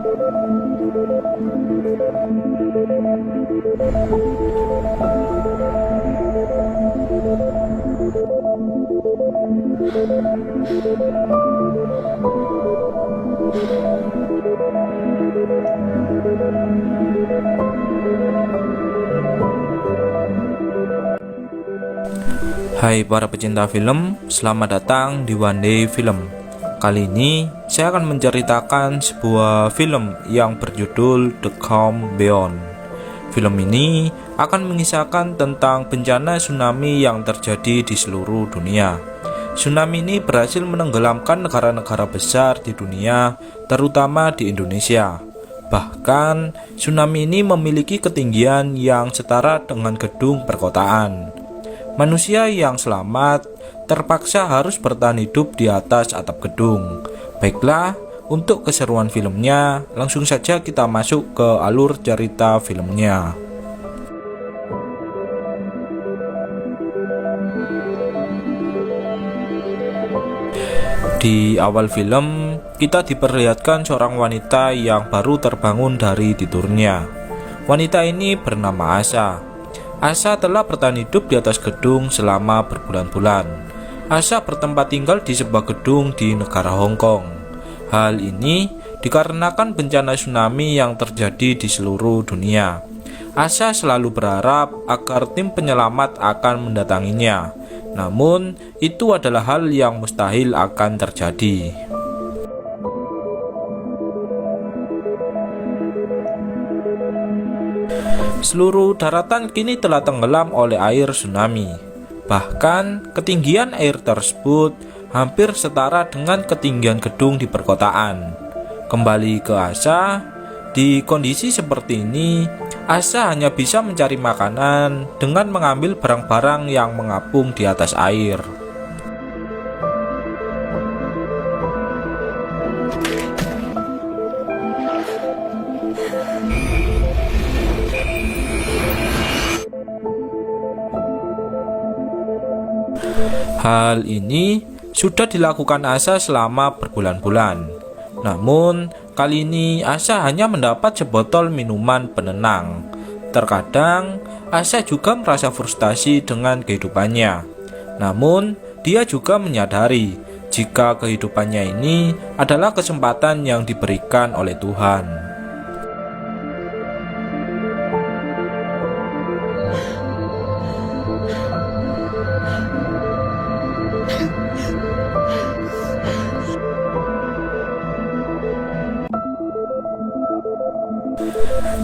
Hai para pecinta film, selamat datang di One Day Film. Kali ini saya akan menceritakan sebuah film yang berjudul The Calm Beyond. Film ini akan mengisahkan tentang bencana tsunami yang terjadi di seluruh dunia. Tsunami ini berhasil menenggelamkan negara-negara besar di dunia, terutama di Indonesia. Bahkan, tsunami ini memiliki ketinggian yang setara dengan gedung perkotaan. Manusia yang selamat terpaksa harus bertahan hidup di atas atap gedung. Baiklah, untuk keseruan filmnya, langsung saja kita masuk ke alur cerita filmnya. Di awal film, kita diperlihatkan seorang wanita yang baru terbangun dari tidurnya. Wanita ini bernama Asha. Asha telah bertahan hidup di atas gedung selama berbulan-bulan. Asha bertempat tinggal di sebuah gedung di negara Hong Kong. Hal ini dikarenakan bencana tsunami yang terjadi di seluruh dunia. Asha selalu berharap agar tim penyelamat akan mendatanginya. Namun, itu adalah hal yang mustahil akan terjadi. Seluruh daratan kini telah tenggelam oleh air tsunami. Bahkan, ketinggian air tersebut hampir setara dengan ketinggian gedung di perkotaan. Kembali ke Asha, di kondisi seperti ini, Asha hanya bisa mencari makanan dengan mengambil barang-barang yang mengapung di atas air. Hal ini sudah dilakukan Asha selama berbulan-bulan. Namun, kali ini Asha hanya mendapat sebotol minuman penenang. Terkadang, Asha juga merasa frustasi dengan kehidupannya. Namun, dia juga menyadari jika kehidupannya ini adalah kesempatan yang diberikan oleh Tuhan.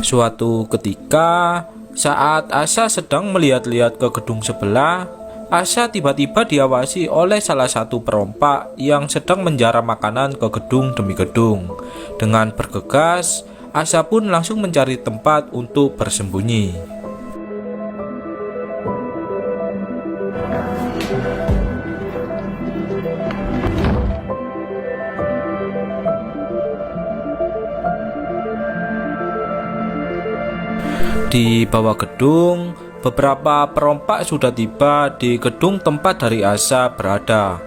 Suatu ketika, saat Asha sedang melihat-lihat ke gedung sebelah, Asha tiba-tiba diawasi oleh salah satu perompak yang sedang menjara makanan ke gedung demi gedung. Dengan bergegas, Asha pun langsung mencari tempat untuk bersembunyi. Di bawah gedung, beberapa perompak sudah tiba di gedung tempat dari Asha berada.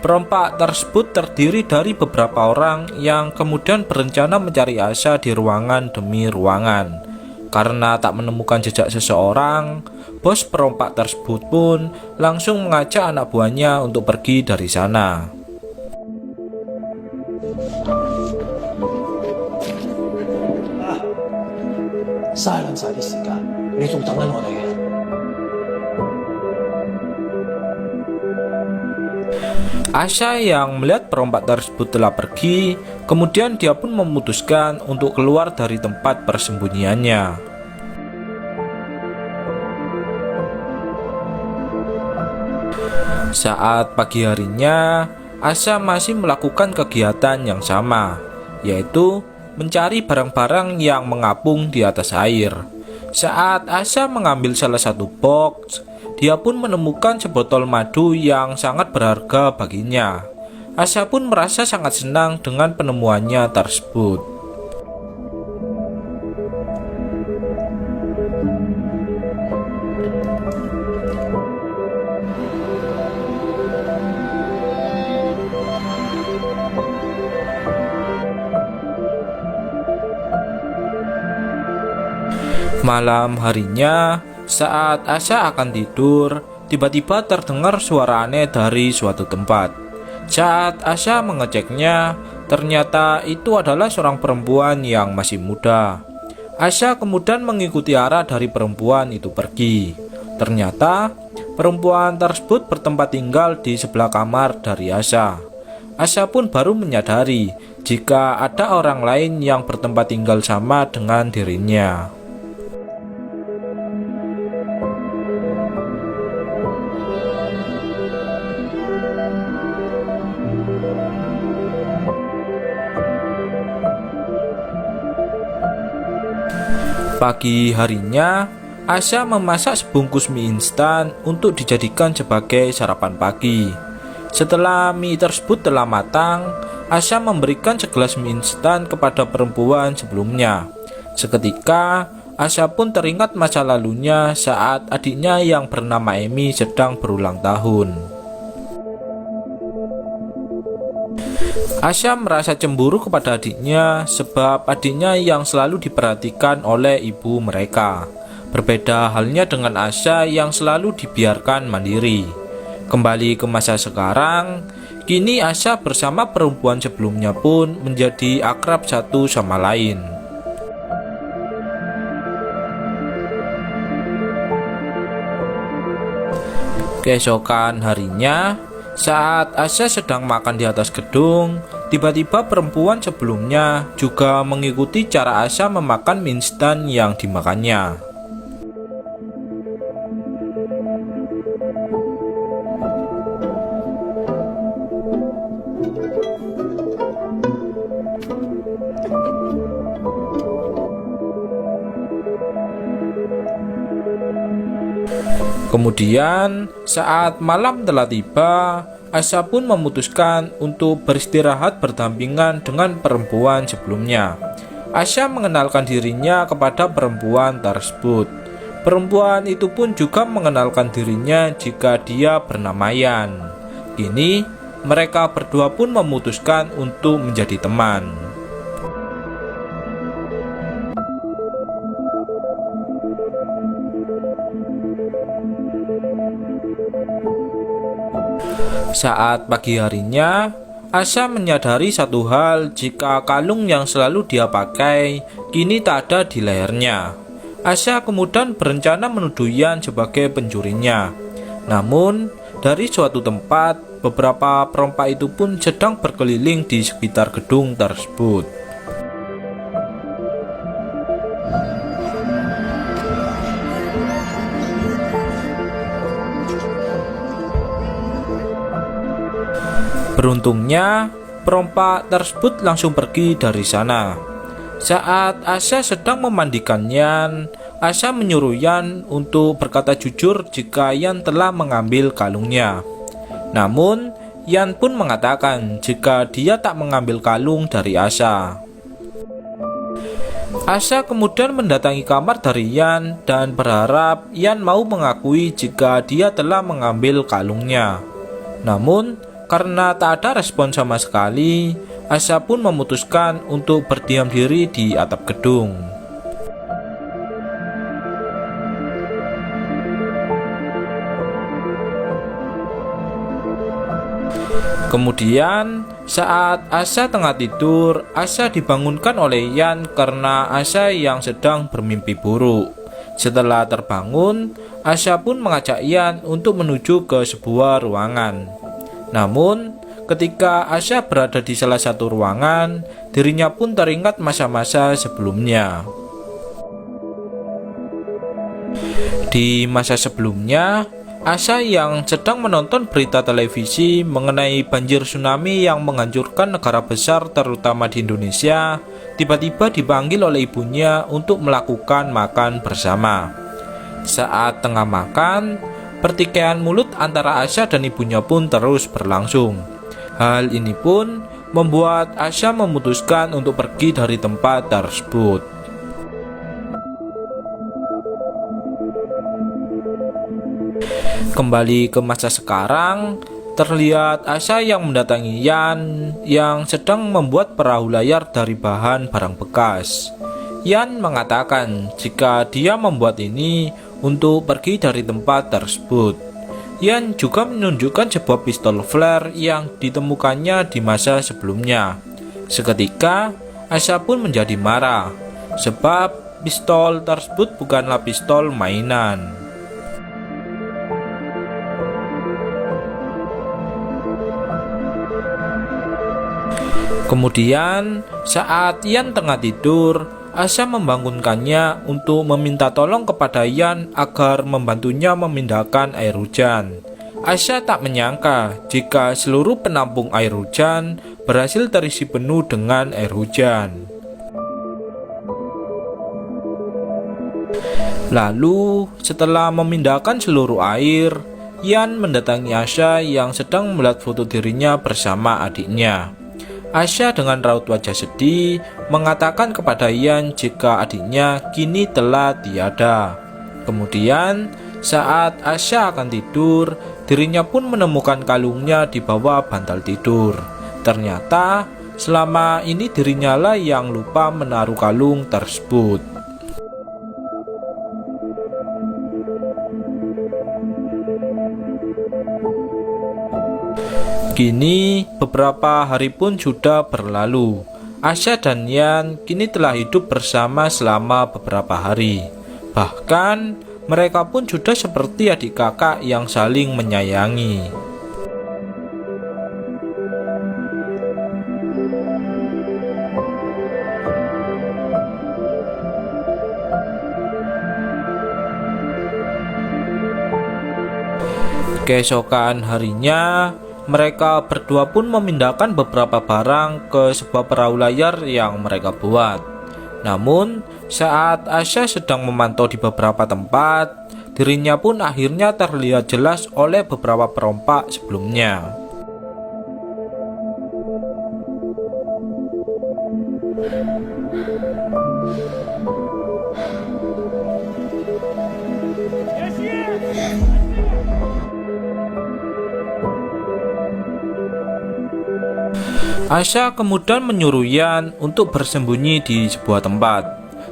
Perompak tersebut terdiri dari beberapa orang yang kemudian berencana mencari Asha di ruangan demi ruangan. Karena tak menemukan jejak seseorang, bos perompak tersebut pun langsung mengajak anak buahnya untuk pergi dari sana. Asha yang melihat perompak tersebut telah pergi, kemudian dia pun memutuskan untuk keluar dari tempat persembunyiannya. Saat pagi harinya, Asha masih melakukan kegiatan yang sama, yaitu mencari barang-barang yang mengapung di atas air. Saat Asha mengambil salah satu box, dia pun menemukan sebotol madu yang sangat berharga baginya. Asha pun merasa sangat senang dengan penemuannya tersebut. Malam harinya, saat Asya akan tidur, tiba-tiba terdengar suara aneh dari suatu tempat. Saat Asya mengeceknya, ternyata itu adalah seorang perempuan yang masih muda. Asya kemudian mengikuti arah dari perempuan itu pergi. Ternyata perempuan tersebut bertempat tinggal di sebelah kamar dari Asya. Asya pun baru menyadari jika ada orang lain yang bertempat tinggal sama dengan dirinya. Pagi harinya, Asya memasak sebungkus mie instan untuk dijadikan sebagai sarapan pagi. Setelah mie tersebut telah matang, Asya memberikan segelas mie instan kepada perempuan sebelumnya. Seketika, Asya pun teringat masa lalunya saat adiknya yang bernama Emi sedang berulang tahun. Asya merasa cemburu kepada adiknya sebab adiknya yang selalu diperhatikan oleh ibu mereka. Berbeda halnya dengan Asya yang selalu dibiarkan mandiri. Kembali ke masa sekarang, kini Asya bersama perempuan sebelumnya pun menjadi akrab satu sama lain. Keesokan harinya, saat Asya sedang makan di atas gedung, tiba-tiba perempuan sebelumnya juga mengikuti cara Asya memakan mie instan yang dimakannya. Kemudian, saat malam telah tiba, Asya pun memutuskan untuk beristirahat berdampingan dengan perempuan sebelumnya. Asya mengenalkan dirinya kepada perempuan tersebut. Perempuan itu pun juga mengenalkan dirinya jika dia bernama Yan. Kini, mereka berdua pun memutuskan untuk menjadi teman. Saat pagi harinya, Asya menyadari satu hal jika kalung yang selalu dia pakai kini tak ada di lehernya. Asya kemudian berencana menuduh Yan sebagai pencurinya. Namun, dari suatu tempat, beberapa perompak itu pun sedang berkeliling di sekitar gedung tersebut. Beruntungnya, perompak tersebut langsung pergi dari sana. Saat Asya sedang memandikan Yan, Asya menyuruh Yan untuk berkata jujur jika Yan telah mengambil kalungnya. Namun, Yan pun mengatakan jika dia tak mengambil kalung dari Asya. Asya kemudian mendatangi kamar dari Yan dan berharap Yan mau mengakui jika dia telah mengambil kalungnya. Namun, karena tak ada respon sama sekali, Asya pun memutuskan untuk berdiam diri di atap gedung. Kemudian, saat Asya tengah tidur, Asya dibangunkan oleh Yan karena Asya yang sedang bermimpi buruk. Setelah terbangun, Asya pun mengajak Yan untuk menuju ke sebuah ruangan. Namun, ketika Asya berada di salah satu ruangan, dirinya pun teringat masa-masa sebelumnya. Di masa sebelumnya, Asya yang sedang menonton berita televisi mengenai banjir tsunami yang menghancurkan negara besar terutama di Indonesia, tiba-tiba dipanggil oleh ibunya untuk melakukan makan bersama. Saat tengah makan, pertikaian mulut antara Asya dan ibunya pun terus berlangsung. Hal ini pun membuat Asya memutuskan untuk pergi dari tempat tersebut. Kembali ke masa sekarang, terlihat Asya yang mendatangi Yan yang sedang membuat perahu layar dari bahan barang bekas. Yan mengatakan jika dia membuat ini untuk pergi dari tempat tersebut. Yan juga menunjukkan sebuah pistol flare yang ditemukannya di masa sebelumnya. Seketika, Asha pun menjadi marah, sebab pistol tersebut bukanlah pistol mainan. Kemudian, saat Yan tengah tidur, Asha membangunkannya untuk meminta tolong kepada Yan agar membantunya memindahkan air hujan. Asha tak menyangka jika seluruh penampung air hujan berhasil terisi penuh dengan air hujan. Lalu, setelah memindahkan seluruh air, Yan mendatangi Asha yang sedang melihat foto dirinya bersama adiknya. Asha dengan raut wajah sedih mengatakan kepada Yan jika adiknya kini telah tiada. Kemudian, saat Asha akan tidur, dirinya pun menemukan kalungnya di bawah bantal tidur. Ternyata, selama ini dirinya lah yang lupa menaruh kalung tersebut. Kini, beberapa hari pun sudah berlalu. Asha dan Yan kini telah hidup bersama selama beberapa hari. Bahkan, mereka pun sudah seperti adik kakak yang saling menyayangi. Keesokan harinya, mereka berdua pun memindahkan beberapa barang ke sebuah perahu layar yang mereka buat. Namun, saat Asha sedang memantau di beberapa tempat, dirinya pun akhirnya terlihat jelas oleh beberapa perompak sebelumnya. Asha kemudian menyuruh Yan untuk bersembunyi di sebuah tempat,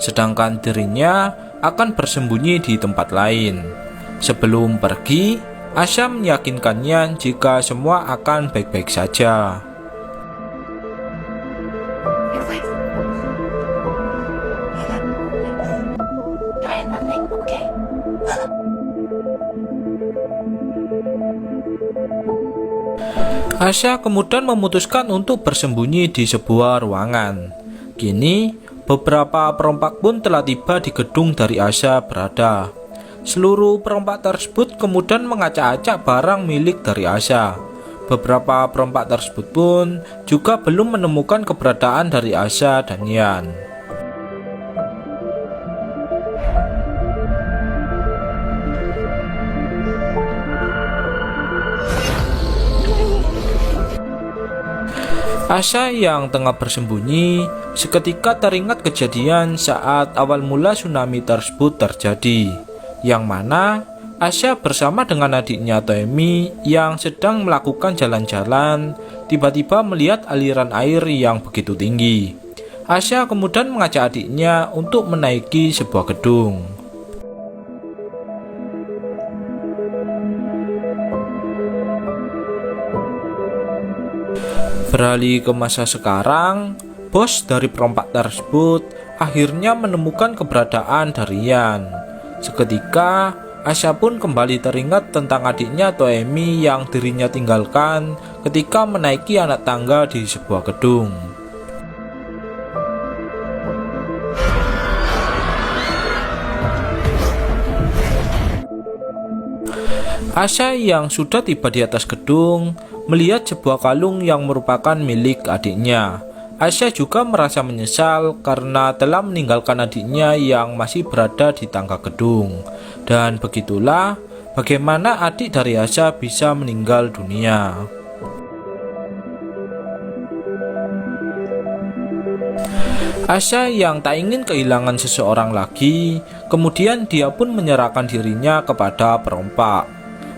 sedangkan dirinya akan bersembunyi di tempat lain. Sebelum pergi, Asha meyakinkan Yan jika semua akan baik-baik saja. Asha kemudian memutuskan untuk bersembunyi di sebuah ruangan. Kini, beberapa perompak pun telah tiba di gedung dari Asha berada. Seluruh perompak tersebut kemudian mengacak-acak barang milik dari Asha. Beberapa perompak tersebut pun juga belum menemukan keberadaan dari Asha dan Yan. Asha yang tengah bersembunyi seketika teringat kejadian saat awal mula tsunami tersebut terjadi, yang mana Asha bersama dengan adiknya Toemi yang sedang melakukan jalan-jalan tiba-tiba melihat aliran air yang begitu tinggi. Asha kemudian mengajak adiknya untuk menaiki sebuah gedung. Beralih ke masa sekarang, bos dari perompak tersebut akhirnya menemukan keberadaan dari Yan. Seketika, Asha pun kembali teringat tentang adiknya Toemi yang dirinya tinggalkan ketika menaiki anak tangga di sebuah gedung. Asha yang sudah tiba di atas gedung melihat sebuah kalung yang merupakan milik adiknya. Asha juga merasa menyesal karena telah meninggalkan adiknya yang masih berada di tangga gedung. Dan begitulah bagaimana adik dari Asha bisa meninggal dunia. Asha yang tak ingin kehilangan seseorang lagi, kemudian dia pun menyerahkan dirinya kepada perompak.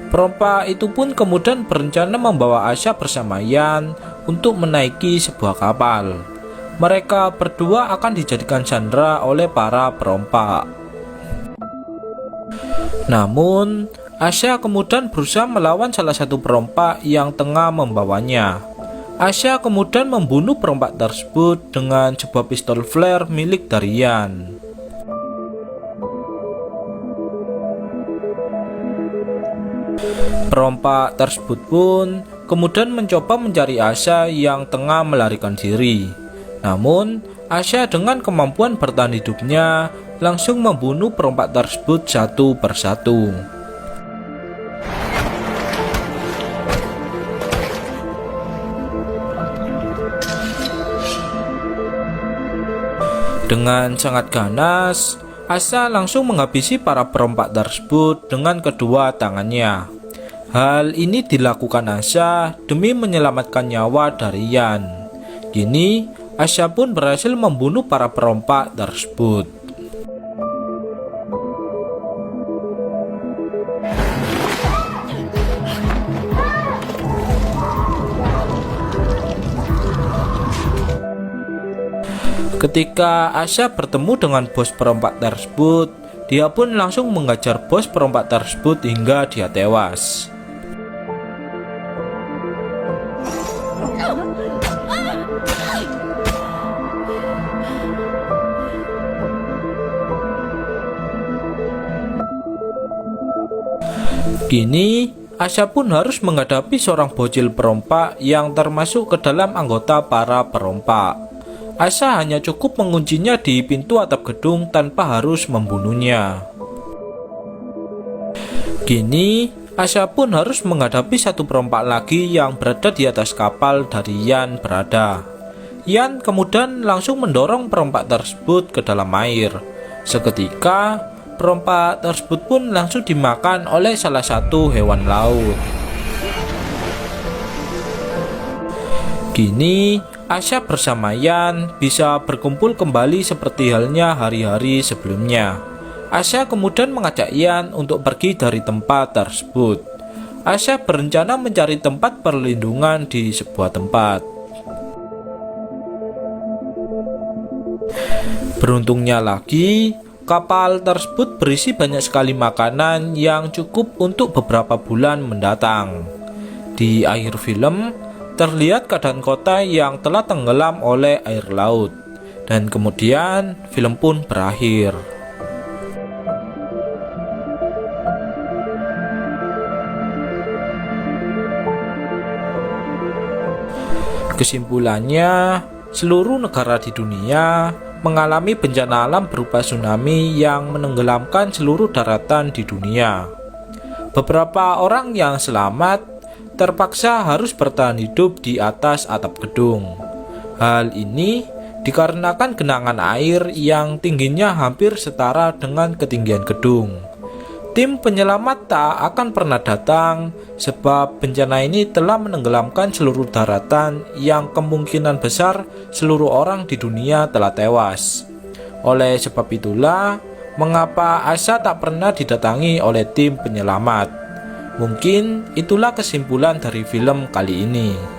Perompak itu pun kemudian berencana membawa Asha bersama Yan untuk menaiki sebuah kapal. mereka berdua akan dijadikan sandera oleh para perompak. Namun, Asya kemudian berusaha melawan salah satu perompak yang tengah membawanya. Asya kemudian membunuh perompak tersebut dengan sebuah pistol flare milik dari Yan. Perompak tersebut pun kemudian mencoba mencari Asya yang tengah melarikan diri. Namun, Asya dengan kemampuan bertahan hidupnya langsung membunuh perompak tersebut satu persatu. Dengan sangat ganas, Asya langsung menghabisi para perompak tersebut dengan kedua tangannya. Hal ini dilakukan Asya demi menyelamatkan nyawa dari Yan. Kini, Asya pun berhasil membunuh para perompak tersebut. Ketika Asya bertemu dengan bos perompak tersebut, dia pun langsung mengajar bos perompak tersebut hingga dia tewas. Kini, Asya pun harus menghadapi seorang bocil perompak yang termasuk ke dalam anggota para perompak. Asya hanya cukup menguncinya di pintu atap gedung tanpa harus membunuhnya. Kini, Asya pun harus menghadapi satu perompak lagi yang berada di atas kapal dari Yan berada. Yan kemudian langsung mendorong perompak tersebut ke dalam air. Seketika, perompak tersebut pun langsung dimakan oleh salah satu hewan laut. Kini, Asya bersama Yan bisa berkumpul kembali seperti halnya hari-hari sebelumnya. Asya kemudian mengajak Yan untuk pergi dari tempat tersebut. Asya berencana mencari tempat perlindungan di sebuah tempat. Beruntungnya lagi, kapal tersebut berisi banyak sekali makanan yang cukup untuk beberapa bulan mendatang. Di akhir film, terlihat keadaan kota yang telah tenggelam oleh air laut, dan kemudian film pun berakhir. Kesimpulannya, seluruh negara di dunia mengalami bencana alam berupa tsunami yang menenggelamkan seluruh daratan di dunia. Beberapa orang yang selamat terpaksa harus bertahan hidup di atas atap gedung. Hal ini dikarenakan genangan air yang tingginya hampir setara dengan ketinggian gedung. Tim penyelamat tak akan pernah datang sebab bencana ini telah menenggelamkan seluruh daratan yang kemungkinan besar seluruh orang di dunia telah tewas. Oleh sebab itulah, mengapa Asya tak pernah didatangi oleh tim penyelamat. Mungkin itulah kesimpulan dari film kali ini.